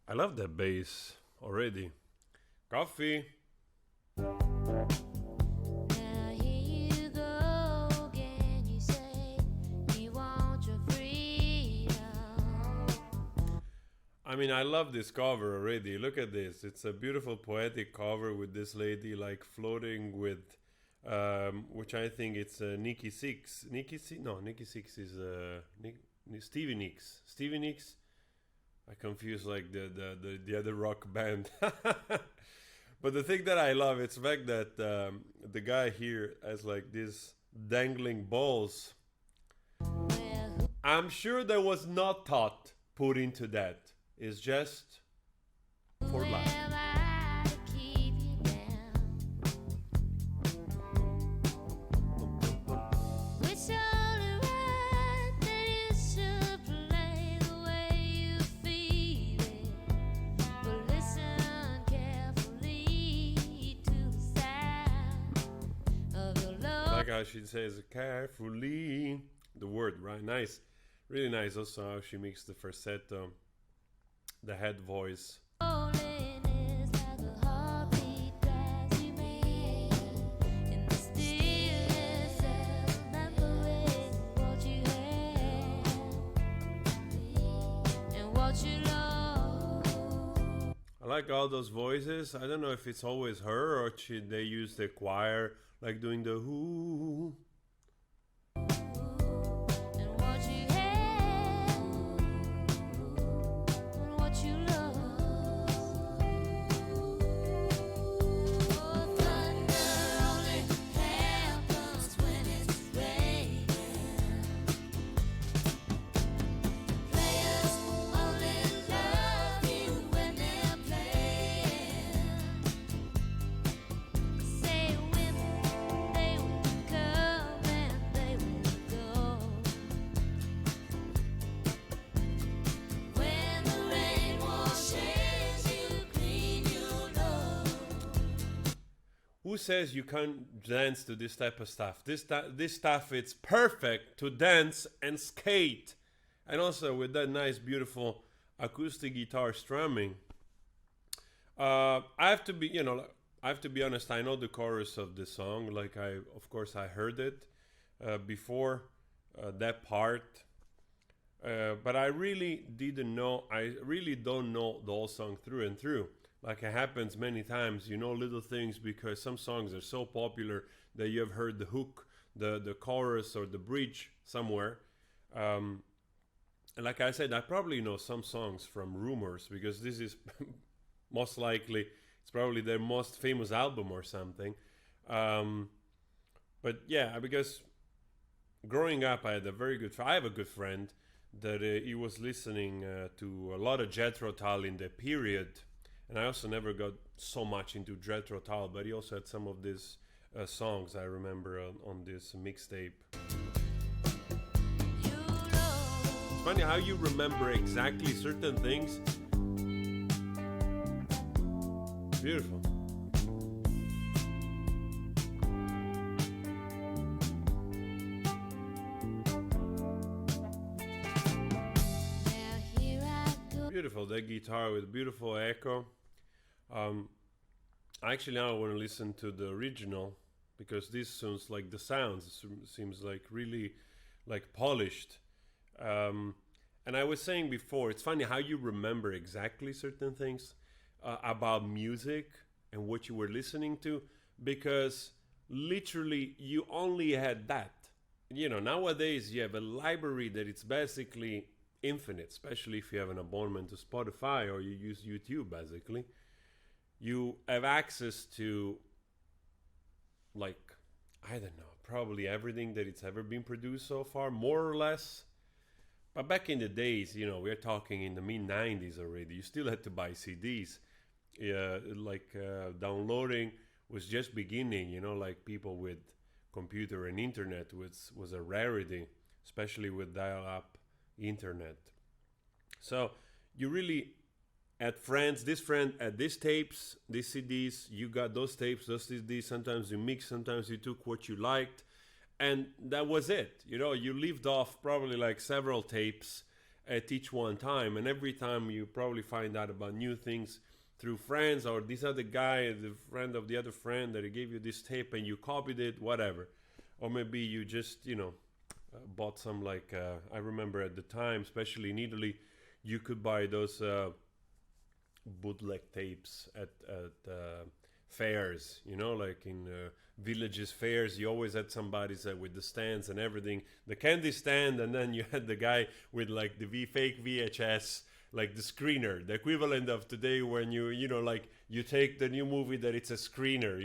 I love that bass already. Coffee. Now here you go again. You say you want your freedom. I mean, I love this cover already. Look at this. It's a beautiful poetic cover with this lady like floating with, which I think it's Nikki Six. Nikki Six? No, Nikki Six is Stevie Nicks. Stevie Nicks. I confuse like the other rock band. But the thing that I love it's the fact that the guy here has like these dangling balls. Well, I'm sure there was not thought put into that. It's just who for life. am I to keep you down? It's only right that you should play the way you feel it. But listen carefully to the sound of your love. Like how she says carefully. The word, right? Nice. Really nice also how she makes the falsetto, the head voice. Loneliness like a heartbeat drives you mad. In the stillness of remembering what you had and what you lost. I like all those voices. I don't know if it's always her or they use the choir, like doing the whoo. And what you had and what you lost. Oh, thunder only happens when it's raining. Players only love you when they're playing. Say when they will come and they will go. When the rain washes you clean, you know. Who says you can't dance to this type of stuff? This stuff it's perfect to dance and skate, and also with that nice, beautiful acoustic guitar strumming. I have to be, I have to be honest. I know the chorus of the song. Like of course, I heard it before that part. But I really didn't know. I really don't know the whole song through and through. Like it happens many times, you know, little things because some songs are so popular that you have heard the hook, the chorus, or the bridge somewhere. And like I said, I probably know some songs from rumors because this is most likely it's probably their most famous album or something. But yeah, because growing up, I had a very good. I have a good friend that he was listening to a lot of Jethro Tull in the period, and I also never got so much into Jethro Tull, but he also had some of these songs I remember on this mixtape. You know. It's funny how you remember exactly certain things. Beautiful. Now here I go. Beautiful, that guitar with beautiful echo. Actually, now I want to listen to the original because this sounds like the sounds seems like really like polished. And I was saying before, it's funny how you remember exactly certain things about music and what you were listening to because literally you only had that. Nowadays you have a library that it's basically infinite, especially if you have an abonnement to Spotify or you use YouTube basically. You have access to like I don't know, probably everything that it's ever been produced so far, more or less. But back in the days, we're talking in the mid 90s already. You still had to buy CDs. Downloading was just beginning, like people with computer and internet was a rarity, especially with dial up internet. So you really had friends, this friend had these tapes, these CDs, you got those tapes, those CDs, sometimes you mixed, sometimes you took what you liked, and that was it. You lived off probably like several tapes, at each one time, and every time you probably find out about new things through friends, or this other guy, the friend of the other friend that gave you this tape and you copied it, whatever. Or maybe you just, bought some, like, I remember at the time, especially in Italy, you could buy those bootleg tapes at fairs, like in villages fairs. You always had somebody with the stands and everything, the candy stand, and then you had the guy with like the fake VHS, like the screener, the equivalent of today when like you take the new movie that it's a screener,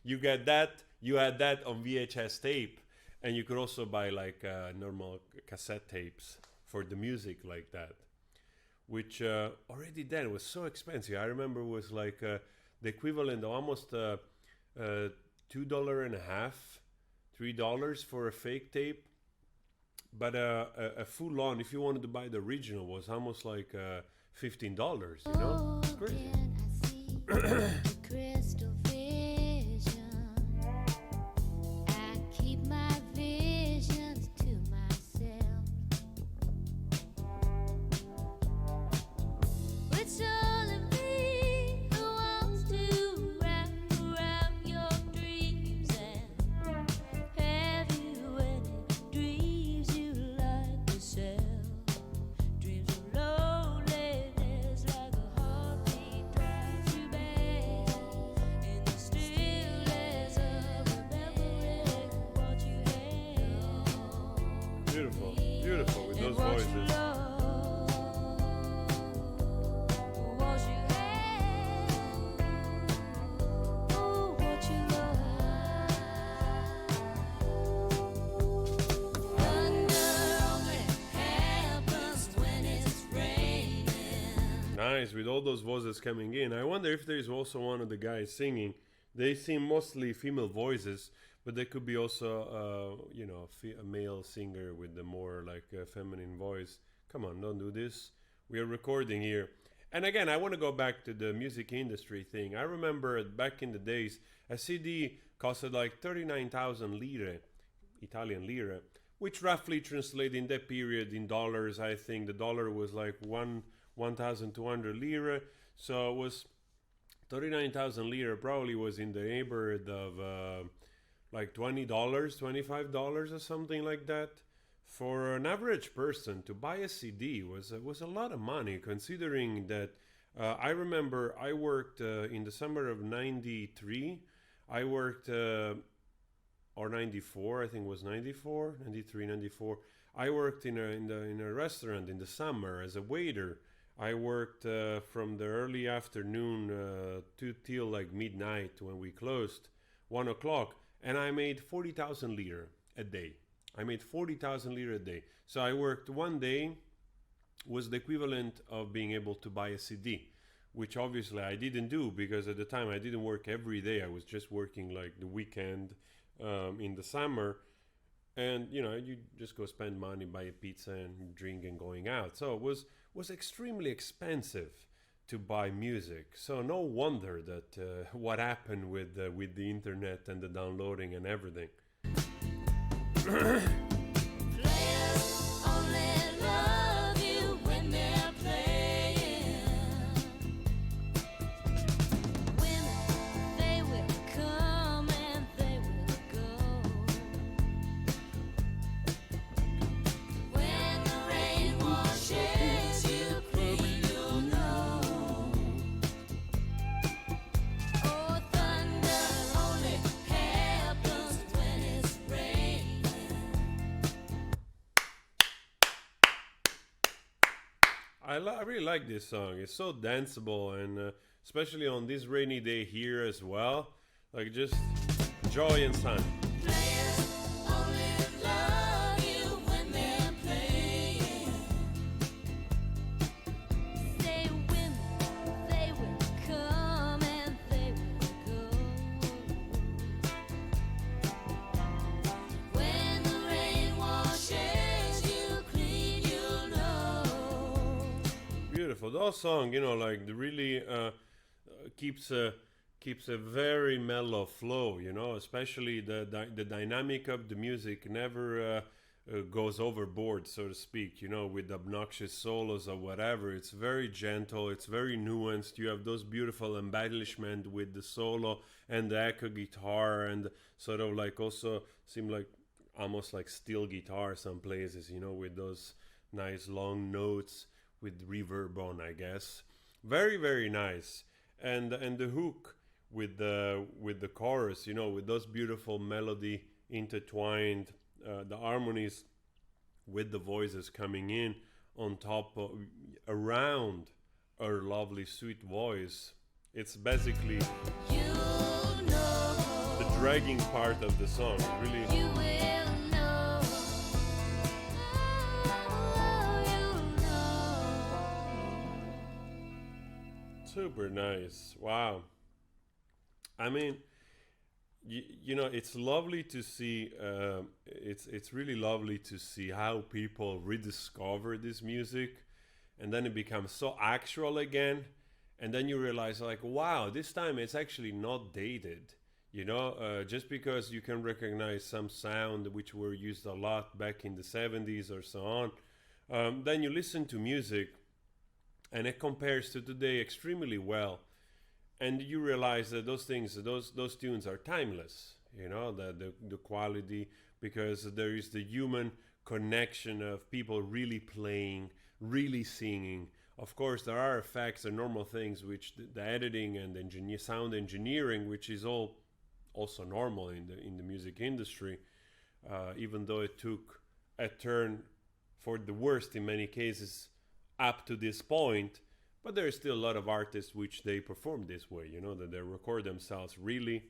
you get that, you had that on VHS tape, and you could also buy like normal cassette tapes for the music like that, which already then was so expensive. I remember it was like the equivalent of almost $2.50, $3 for a fake tape. But a full on, if you wanted to buy the original, was almost like $15, It's crazy. Crystal vision. I keep my visions to myself. It's only me who wants to wrap around your dreams. And have you any dreams you like to sell? Dreams of loneliness, like a heartbeat drives you back in the stillness of remembering what you had. Beautiful, beautiful with those And what you voices. love, what you had, oh, what you love. Thunder only happens when it's raining. Nice, with all those voices coming in. I wonder if there is also one of the guys singing. They seem mostly female voices, but there could be also, a male singer with the more like feminine voice. Come on, don't do this. We are recording here. And again, I want to go back to the music industry thing. I remember back in the days, a CD costed like 39,000 lire, Italian lire, which roughly translated in that period in dollars. I think the dollar was like 1,200 lire. So it was 39,000 lire, probably was in the neighborhood of like $20, $25 or something like that. For an average person to buy a CD was a lot of money, considering that I remember I worked in the summer of '93. I worked or '94, I think it was '94, '93, '94. I worked in a restaurant in the summer as a waiter. I worked from the early afternoon to till like midnight when we closed, 1 o'clock, and I made 40,000 lire a day. I made 40,000 lire a day. So I worked one day, was the equivalent of being able to buy a CD, which obviously I didn't do because at the time I didn't work every day. I was just working like the weekend in the summer. And you just go spend money, buy a pizza and drink and going out. So it was extremely expensive to buy music. So no wonder that what happened with the internet and the downloading and everything. Players only love you when they're playing. Women, they will come and they will go. When the rain washes you clean, you'll know. Oh, thunder only happens when it's raining. I really like this song. It's so danceable, and especially on this rainy day here as well. Like just joy and sun. Players only love you when they're playing. Say women, they will come and they will go. When the rain washes you clean, you'll know. Beautiful. Those song, like the really keeps a very mellow flow. Especially the dynamic of the music never goes overboard, so to speak, you know, with obnoxious solos or whatever. It's very gentle, it's very nuanced. You have those beautiful embellishment with the solo and the echo guitar, and sort of like also seem like almost like steel guitar some places, you know, with those nice long notes with reverb on, I guess. Very, very nice. And the hook with the chorus, you know, with those beautiful melody intertwined, the harmonies with the voices coming in on top of, around her lovely sweet voice. It's basically You know, the dragging part of the song. Really, you will know. Oh, you know. super nice. Wow. I mean, you know, it's lovely to see. It's really lovely to see how people rediscover this music, and then it becomes so actual again, and then you realize like, wow, this time it's actually not dated. You know, just because you can recognize some sound which were used a lot back in the 70s or so on, then you listen to music, and it compares to today extremely well, and you realize that those things, those tunes are timeless. You know, the quality, because there is the human connection of people really playing, really singing. Of course, there are effects and normal things which the editing and sound engineering, which is all also normal in the music industry, even though it took a turn for the worst in many cases up to this point. But there is still a lot of artists which they perform this way, you know, that they record themselves really,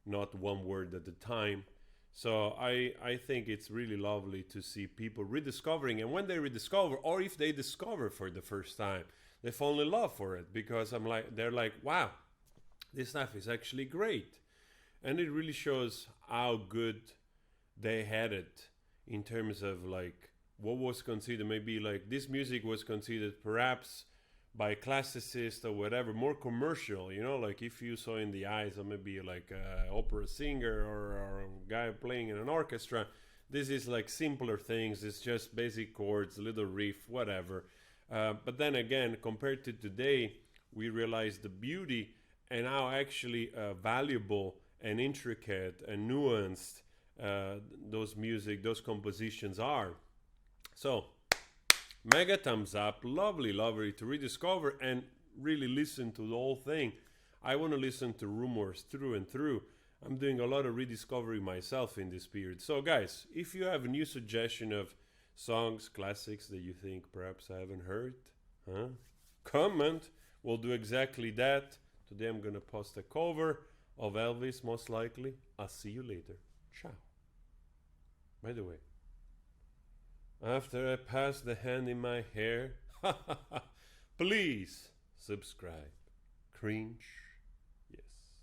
not one word at a time. So I think it's really lovely to see people rediscovering, and when they rediscover, or if they discover for the first time, they fall in love for it, because they're like, wow, this stuff is actually great. And it really shows how good they had it in terms of like what was considered, maybe like this music was considered perhaps by classicists or whatever more commercial, you know, like if you saw in the eyes of maybe like an opera singer or a guy playing in an orchestra, this is like simpler things, it's just basic chords, little riff, whatever. But then again, compared to today, we realize the beauty and how actually valuable and intricate and nuanced those compositions are. So mega thumbs up, lovely, lovely to rediscover and really listen to the whole thing. I want to listen to Rumors through and through. I'm doing a lot of rediscovery myself in this period. So guys, if you have a new suggestion of songs, classics that you think perhaps I haven't heard, comment. We'll do exactly that. Today I'm gonna post a cover of Elvis, most likely. I'll see you later. Ciao. By the way, after I pass the hand in my hair, please subscribe. Cringe.